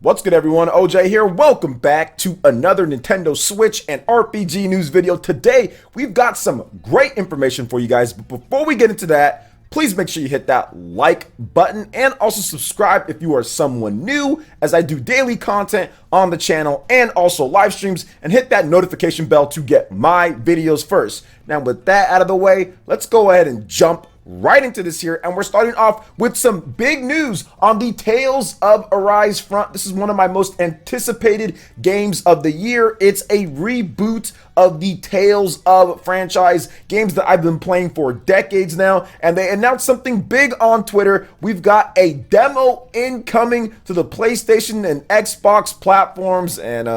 What's good, everyone? OJ here. Welcome back to another Nintendo Switch and RPG news video. Today, we've got some great information for you guys, but before we get into that, please make sure you hit that like button and also subscribe if you are someone new, as I do daily content on the channel and also live streams, and hit that notification bell to get my videos first. Now, with that out of the way, let's go ahead and jump right into this here, and we're starting off with some big news on the Tales of Arise front. This is one of my most anticipated games of the year. It's a reboot of the Tales of franchise, games that I've been playing for decades now, and they announced something big on Twitter. We've got a demo incoming to the PlayStation and Xbox platforms, and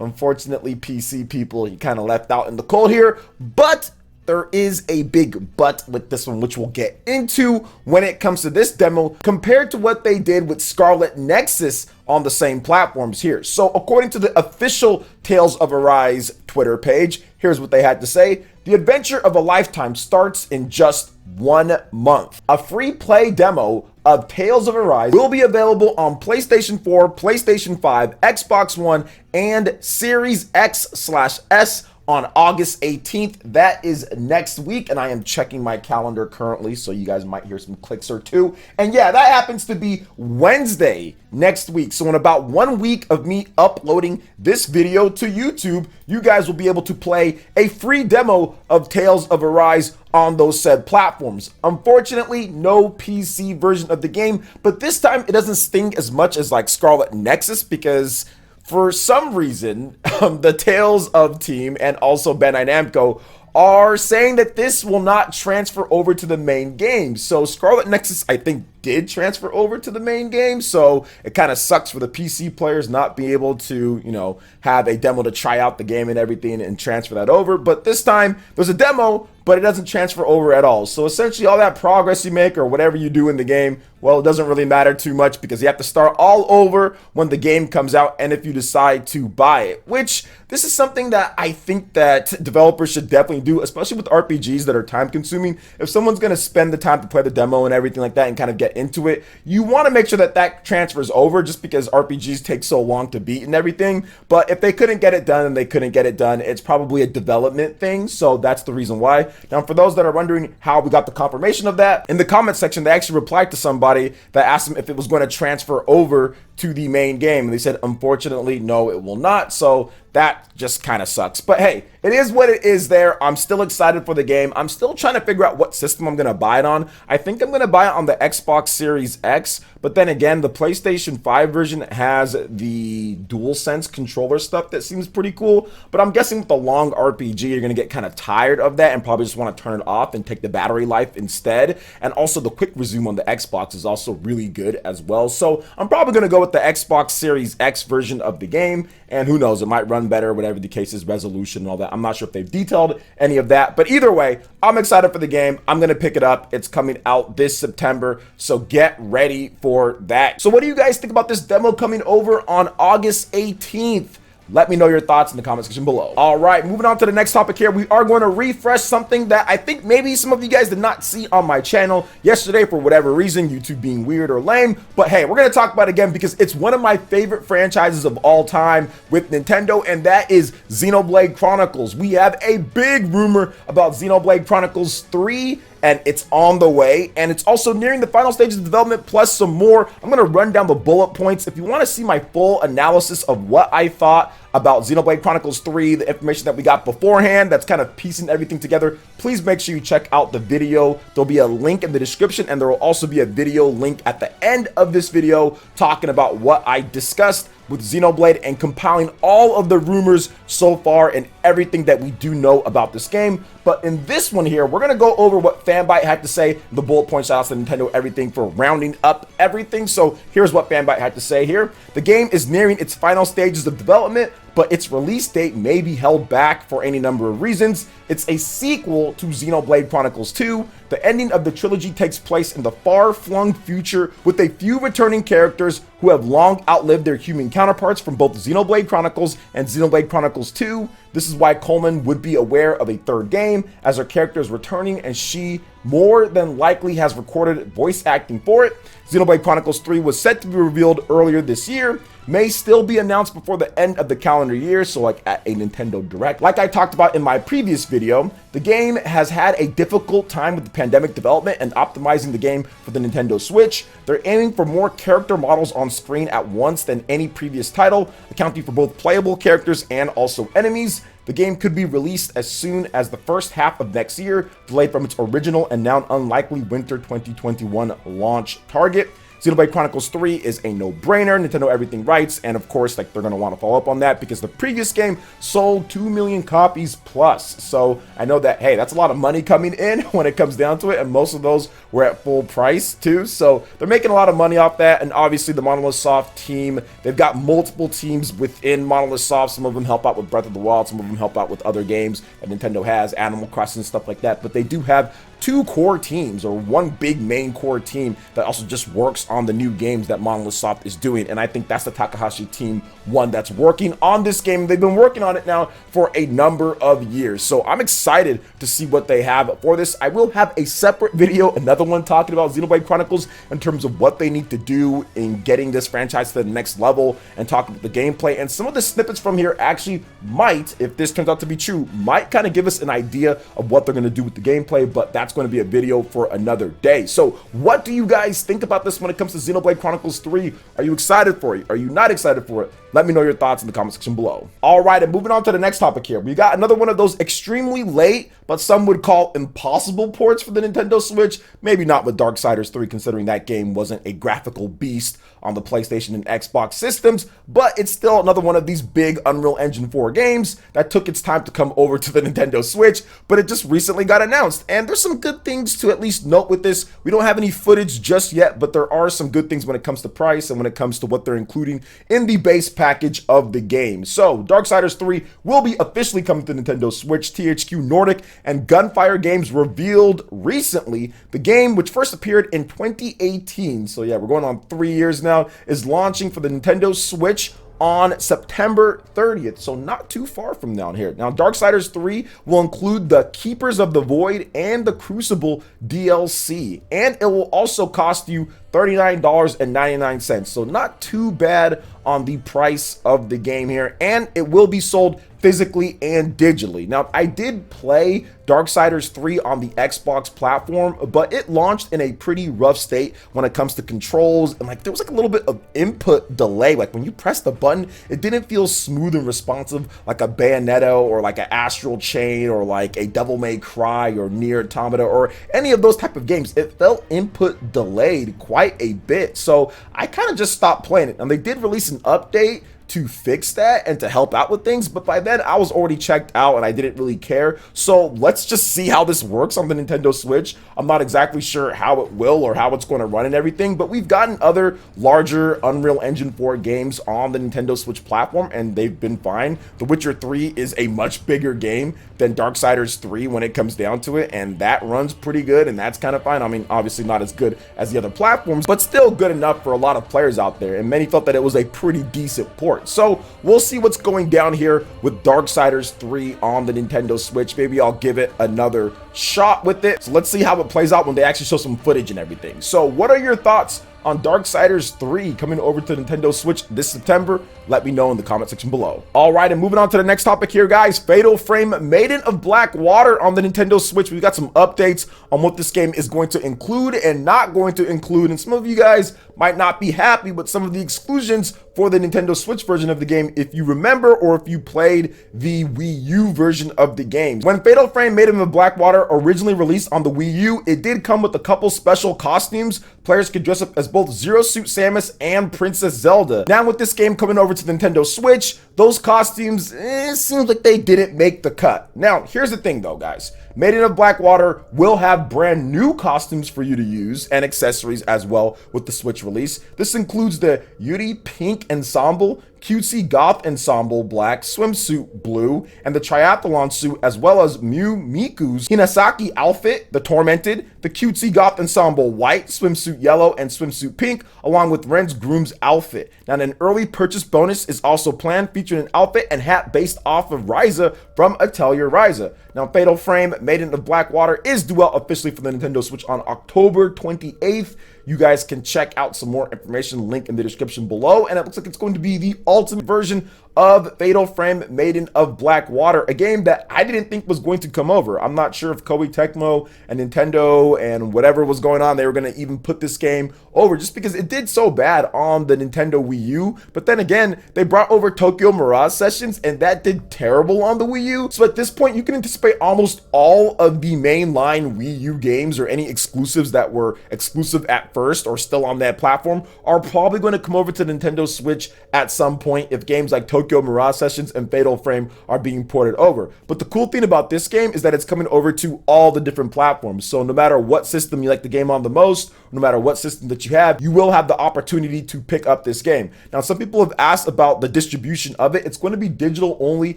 unfortunately, PC people, you kind of left out in the cold here, but there is a big but with this one, which we'll get into when it comes to this demo compared to what they did with Scarlet Nexus on the same platforms here. So according to the official Tales of Arise Twitter page, here's what they had to say. The adventure of a lifetime starts in just 1 month. A free play demo of Tales of Arise will be available on PlayStation 4, PlayStation 5, Xbox One, and Series X/S on August 18th. That is next week, and I am checking my calendar currently, so you guys might hear some clicks or two. And yeah, that happens to be Wednesday next week. So in about 1 week of me uploading this video to YouTube, you guys will be able to play a free demo of Tales of Arise on those said platforms. Unfortunately, no PC version of the game, but this time it doesn't sting as much as like Scarlet Nexus, because for some reason, the Tales of team and also Bandai Namco are saying that this will not transfer over to the main game. So Scarlet Nexus, I think, did transfer over to the main game, so it kind of sucks for the PC players not being able to, have a demo to try out the game and everything and transfer that over. But this time, there's a demo, but it doesn't transfer over at all. So essentially, all that progress you make or whatever you do in the game, well, it doesn't really matter too much, because you have to start all over when the game comes out and if you decide to buy it, which this is something that I think that developers should definitely do, especially with RPGs that are time consuming. If someone's going to spend the time to play the demo and everything like that and kind of get into it, you want to make sure that that transfers over, just because RPGs take so long to beat and everything. But if they couldn't get it done and they couldn't get it done, it's probably a development thing, so that's the reason why. Now, for those that are wondering how we got the confirmation of that, in the comment section, they actually replied to somebody that asked them if it was going to transfer over to the main game, and they said, unfortunately, no, it will not. So that just kind of sucks. But hey, it is what it is there. I'm still excited for the game. I'm still trying to figure out what system I'm going to buy it on. I think I'm going to buy it on the Xbox Series X, but then again, the PlayStation 5 version has the DualSense controller stuff that seems pretty cool, but I'm guessing with the long RPG, you're going to get kind of tired of that and probably just want to turn it off and take the battery life instead. And also the quick resume on the Xbox is also really good as well. So I'm probably going to go with the Xbox Series X version of the game, and who knows, it might run better, whatever the case is, resolution and all that. I'm not sure if they've detailed any of that, but either way, I'm excited for the game. I'm going to pick it up. It's coming out this September, so get ready for that. So what do you guys think about this demo coming over on August 18th? Let me know your thoughts in the comment section below. All right, moving on to the next topic here. We are going to refresh something that I think maybe some of you guys did not see on my channel yesterday for whatever reason, YouTube being weird or lame. But hey, we're going to talk about it again because it's one of my favorite franchises of all time with Nintendo, and that is Xenoblade Chronicles. We have a big rumor about Xenoblade Chronicles 3, and it's on the way, and it's also nearing the final stages of development, plus some more. I'm going to run down the bullet points. If you want to see my full analysis of what I thought about Xenoblade Chronicles 3, the information that we got beforehand, that's kind of piecing everything together, please make sure you check out the video. There'll be a link in the description, and there will also be a video link at the end of this video talking about what I discussed with Xenoblade and compiling all of the rumors so far and everything that we do know about this game. But in this one here, we're going to go over what Fanbyte had to say, the bullet points, shout out to Nintendo, everything for rounding up everything. So here's what Fanbyte had to say here. The game is nearing its final stages of development, but its release date may be held back for any number of reasons. It's a sequel to Xenoblade Chronicles 2. The ending of the trilogy takes place in the far-flung future with a few returning characters who have long outlived their human counterparts from both Xenoblade Chronicles and Xenoblade Chronicles 2. This is why Coleman would be aware of a third game, as her character is returning and she more than likely has recorded voice acting for it. Xenoblade Chronicles 3 was set to be revealed earlier this year. may still be announced before the end of the calendar year, so like at a Nintendo Direct. Like I talked about in my previous video, the game has had a difficult time with the pandemic development and optimizing the game for the Nintendo Switch. They're aiming for more character models on screen at once than any previous title, accounting for both playable characters and also enemies. The game could be released as soon as the first half of next year, delayed from its original and now unlikely winter 2021 launch target. Xenoblade Chronicles 3 is a no-brainer, Nintendo everything rights, and of course, like, they're going to want to follow up on that because the previous game sold 2 million copies plus. So I know that, hey, that's a lot of money coming in when it comes down to it, and most of those were at full price too. So they're making a lot of money off that, and obviously the Monolith Soft team, they've got multiple teams within Monolith Soft. Some of them help out with Breath of the Wild, some of them help out with other games that Nintendo has, Animal Crossing and stuff like that, but they do have 2 core teams, or one big main core team that also just works on the new games that Monolith Soft is doing, and I think that's the Takahashi team one that's working on this game. They've been working on it now for a number of years, so I'm excited to see what they have for this. I will have a separate video, another one talking about Xenoblade Chronicles in terms of what they need to do in getting this franchise to the next level and talk about the gameplay, and some of the snippets from here actually might, if this turns out to be true, might kind of give us an idea of what they're going to do with the gameplay, but that's going to be a video for another day. So what do you guys think about this when it comes to Xenoblade Chronicles 3? Are you excited for it? Are you not excited for it? Let me know your thoughts in the comment section below. All right, and moving on to the next topic here. We got another one of those extremely late, but some would call impossible ports for the Nintendo Switch. Maybe not with Darksiders 3, considering that game wasn't a graphical beast on the PlayStation and Xbox systems, but it's still another one of these big Unreal Engine 4 games that took its time to come over to the Nintendo Switch, but it just recently got announced, and there's some good things to at least note with this. We don't have any footage just yet, but there are some good things when it comes to price and when it comes to what they're including in the base package of the game. So Darksiders 3 will be officially coming to Nintendo Switch. THQ Nordic and Gunfire Games revealed recently the game, which first appeared in 2018. So yeah, we're going on 3 years now, is launching for the Nintendo Switch on September 30th, so not too far from down here. Now, Darksiders 3 will include the Keepers of the Void and the Crucible DLC, and it will also cost you $39.99, so not too bad on the price of the game here, and it will be sold physically and digitally. Now, I did play Darksiders 3 on the Xbox platform, but it launched in a pretty rough state when it comes to controls, and like there was like a little bit of input delay. Like when you press the button, it didn't feel smooth and responsive like a Bayonetta or like an Astral Chain or like a Devil May Cry or Nier Automata or any of those type of games. It felt input delayed quite a bit, so I kind of just stopped playing it. And they did release an update to fix that and to help out with things, but by then I was already checked out and I didn't really care. So let's just see how this works on the Nintendo Switch. I'm not exactly sure how it will or how it's going to run and everything, but we've gotten other larger Unreal Engine 4 games on the Nintendo Switch platform and they've been fine. The Witcher 3 is a much bigger game than Darksiders 3 when it comes down to it, and that runs pretty good and that's kind of fine. I mean, obviously not as good as the other platforms, but still good enough for a lot of players out there, and many felt that it was a pretty decent port. So we'll see what's going down here with Darksiders 3 on the Nintendo Switch. Maybe I'll give it another shot with it. So let's see how it plays out when they actually show some footage and everything. So what are your thoughts on Darksiders 3 coming over to Nintendo Switch this September? Let me know in the comment section below. All right, and moving on to the next topic here, guys. Fatal Frame Maiden of Black Water on the Nintendo Switch. We've got some updates on what this game is going to include and not going to include, and some of you guys might not be happy with some of the exclusions for the Nintendo Switch version of the game if you remember or if you played the Wii U version of the game. When Fatal Frame Maiden of Black Water originally released on the Wii U, it did come with a couple special costumes. Players could dress up as both Zero Suit Samus and Princess Zelda. Now with this game coming over to the Nintendo Switch, those costumes, it seems like they didn't make the cut. Now, here's the thing though, guys. Maiden of Black Water will have brand new costumes for you to use and accessories as well with the Switch release. This includes the Yuri Pink Ensemble, Cutesy Goth Ensemble Black Swimsuit Blue, and the Triathlon suit, as well as Mew Miku's Hinasaki outfit, the Tormented, the Cutesy Goth Ensemble White, Swimsuit Yellow, and Swimsuit Pink, along with Ren's Groom's outfit. Now, an early purchase bonus is also planned, featuring an outfit and hat based off of Ryza from Atelier Ryza. Now, Fatal Frame Maiden of Black Water is due out officially for the Nintendo Switch on October 28th. you guys can check out some more information, link in the description below. And it looks like it's going to be the ultimate version of Fatal Frame Maiden of Blackwater, a game that I didn't think was going to come over. I'm not sure if Koei Tecmo and Nintendo and whatever was going on, they were going to even put this game over, just because it did so bad on the Nintendo Wii U. But then again, they brought over Tokyo Mirage Sessions, and that did terrible on the Wii U. So at this point, you can anticipate almost all of the mainline Wii U games, or any exclusives that were exclusive at first or still on that platform, are probably going to come over to Nintendo Switch at some point if games like Tokyo Mirage Sessions and Fatal Frame are being ported over. But the cool thing about this game is that it's coming over to all the different platforms. So no matter what system you like the game on the most, no matter what system that you have, you will have the opportunity to pick up this game. Now, some people have asked about the distribution of it. It's going to be digital only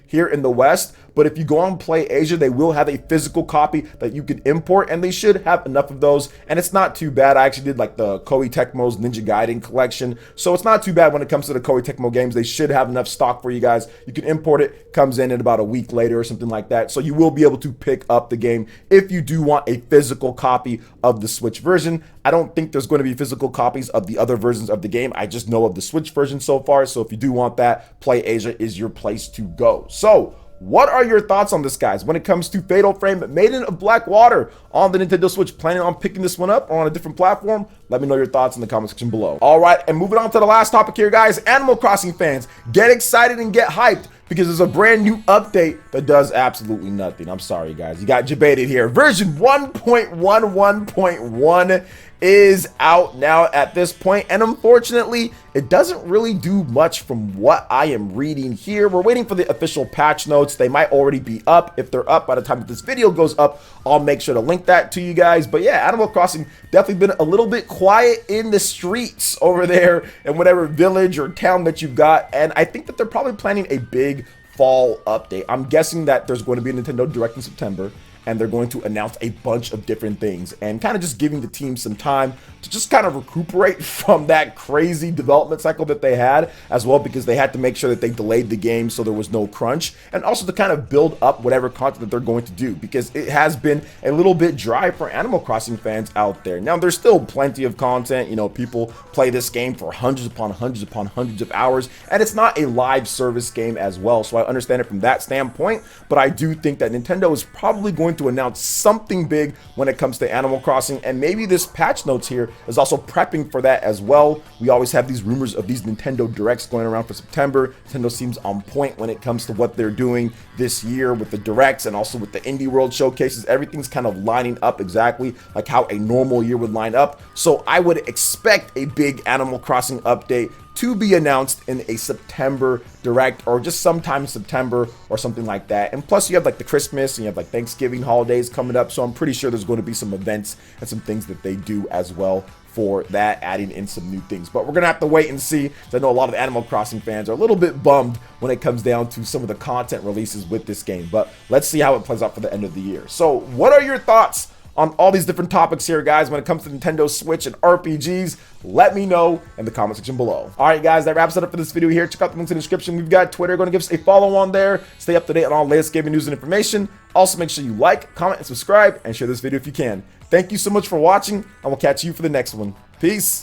here in the West, but if you go on PlayAsia, they will have a physical copy that you can import, and they should have enough of those, and it's not too bad. I actually did like the Koei Tecmo's Ninja Gaiden collection, so it's not too bad when it comes to the Koei Tecmo games. They should have enough stock for you guys. You can import it, comes in about a week later or something like that, so you will be able to pick up the game if you do want a physical copy of the Switch version. I don't think there's going to be physical copies of the other versions of the game. I just know of the Switch version so far, so if you do want that, PlayAsia is your place to go. So what are your thoughts on this, guys, when it comes to Fatal Frame Maiden of Blackwater on the Nintendo Switch? Planning on picking this one up or on a different platform? Let me know your thoughts in the comment section below. All right, and moving on to the last topic here, guys. Animal Crossing fans, get excited and get hyped, because there's a brand new update that does absolutely nothing. I'm sorry, guys. You got debated here. Version 1.11.1 is out now at this point, and unfortunately, it doesn't really do much from what I am reading here. We're waiting for the official patch notes. They might already be up. If they're up by the time that this video goes up, I'll make sure to link that to you guys. But yeah, Animal Crossing definitely been a little bit quiet in the streets over there in whatever village or town that you've got, and I think that they're probably planning a big fall update. I'm guessing that there's going to be a Nintendo Direct in September, and they're going to announce a bunch of different things, and kind of just giving the team some time to just kind of recuperate from that crazy development cycle that they had as well, because they had to make sure that they delayed the game so there was no crunch, and also to kind of build up whatever content that they're going to do, because it has been a little bit dry for Animal Crossing fans out there. Now, there's still plenty of content. You know, people play this game for hundreds upon hundreds upon hundreds of hours, and it's not a live service game as well, so I understand it from that standpoint. But I do think that Nintendo is probably going to announce something big when it comes to Animal Crossing, and maybe this patch notes here is also prepping for that as well. We always have these rumors of these Nintendo Directs going around for September. Nintendo seems on point when it comes to what they're doing this year with the Directs and also with the Indie World showcases. Everything's kind of lining up exactly like how a normal year would line up, so I would expect a big Animal Crossing update to be announced in a September Direct, or just sometime in September or something like that. And plus, you have like the Christmas and you have like Thanksgiving holidays coming up, so I'm pretty sure there's going to be some events and some things that they do as well for that, adding in some new things. But we're gonna have to wait and see, because I know a lot of the Animal Crossing fans are a little bit bummed when it comes down to some of the content releases with this game. But let's see how it plays out for the end of the year. So what are your thoughts on all these different topics here, guys, when it comes to Nintendo Switch and RPGs? Let me know in the comment section below. All right, guys, that wraps it up for this video here. Check out the links in the description. We've got Twitter. Go and give us a follow on there. Stay up to date on all the latest gaming news and information. Also, make sure you like, comment, and subscribe, and share this video if you can. Thank you so much for watching, and we'll catch you for the next one. Peace.